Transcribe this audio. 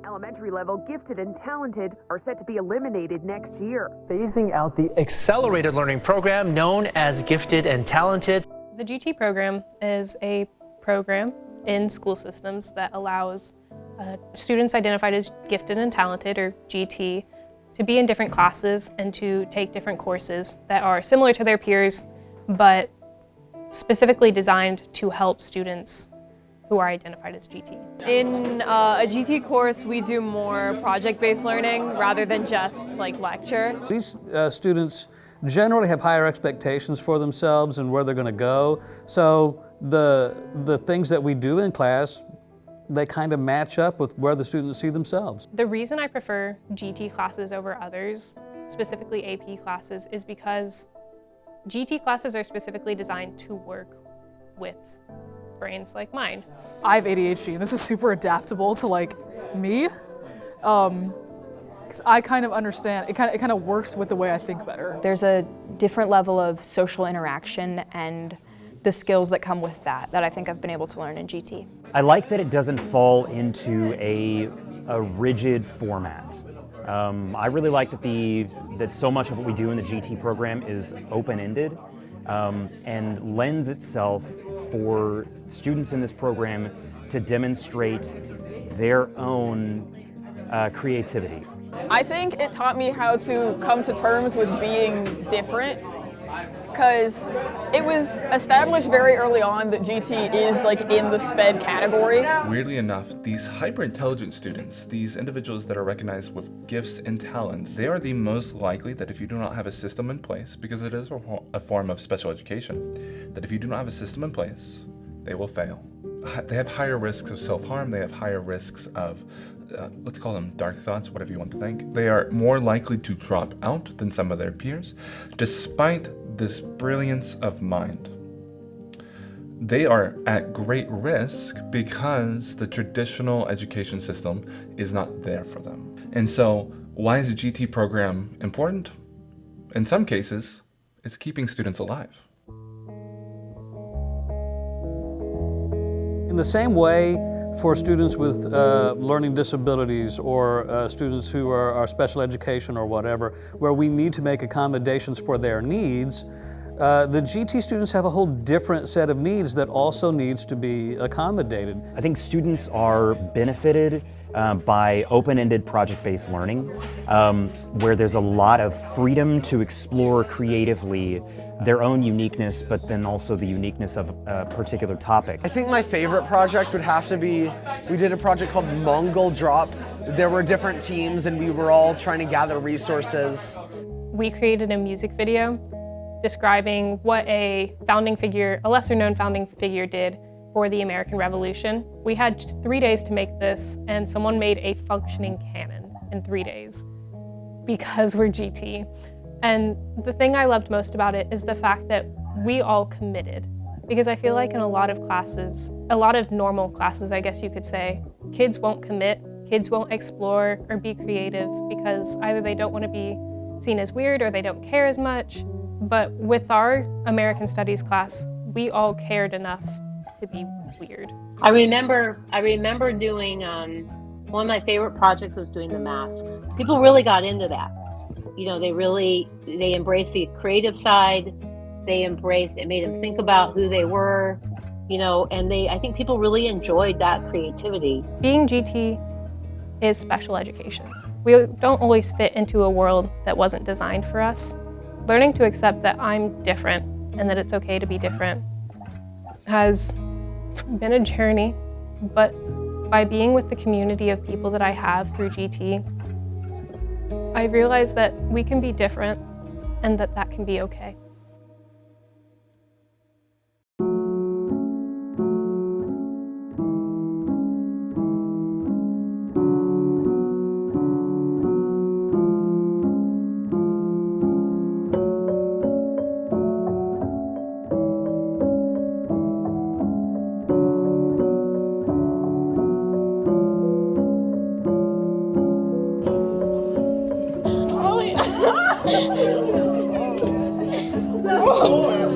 Elementary level gifted and talented are set to be eliminated next year. Phasing out the accelerated learning program known as Gifted and Talented. The GT program is a program in school systems that allows students identified as gifted and talented, or GT, to be in different classes and to take different courses that are similar to their peers, but specifically designed to help students who are identified as GT. In a GT course, we do more project-based learning rather than just like lecture. These students generally have higher expectations for themselves and where they're going to go. So the things that we do in class, they kind of match up with where the students see themselves. The reason I prefer GT classes over others, specifically AP classes, is because GT classes are specifically designed to work with brains like mine. I have ADHD and this is super adaptable to like me. Because I kind of understand, it kind of works with the way I think better. There's a different level of social interaction and the skills that come with that I think I've been able to learn in GT. I like that it doesn't fall into a rigid format. I really like that so much of what we do in the GT program is open-ended and lends itself for students in this program to demonstrate their own creativity. I think it taught me how to come to terms with being different, because it was established very early on that GT is like in the SPED category. Weirdly enough, these hyper-intelligent students, these individuals that are recognized with gifts and talents, they are the most likely that if you do not have a system in place, because it is a form of special education, that if you do not have a system in place, they will fail. They have higher risks of self-harm, they have higher risks of let's call them dark thoughts, whatever you want to think. They are more likely to drop out than some of their peers, despite this brilliance of mind. They are at great risk because the traditional education system is not there for them. And so, why is a GT program important? In some cases, it's keeping students alive. In the same way, for students with learning disabilities or students who are special education or whatever, where we need to make accommodations for their needs, the GT students have a whole different set of needs that also needs to be accommodated. I think students are benefited by open-ended project-based learning, where there's a lot of freedom to explore creatively their own uniqueness, but then also the uniqueness of a particular topic. I think my favorite project would have to be, we did a project called Mongol Drop. There were different teams and we were all trying to gather resources. We created a music video describing what a lesser known founding figure did for the American Revolution. We had 3 days to make this, and someone made a functioning cannon in 3 days because we're GT. And the thing I loved most about it is the fact that we all committed. Because I feel like in a lot of classes, a lot of normal classes, I guess you could say, kids won't commit, kids won't explore or be creative because either they don't want to be seen as weird or they don't care as much. But with our American Studies class, we all cared enough to be weird. I remember doing, one of my favorite projects was doing the masks. People really got into that. You know, they embraced the creative side. It made them think about who they were, you know, and I think people really enjoyed that creativity. Being GT is special education. We don't always fit into a world that wasn't designed for us. Learning to accept that I'm different and that it's okay to be different has been a journey, but by being with the community of people that I have through GT, I realized that we can be different and that can be okay. Oh,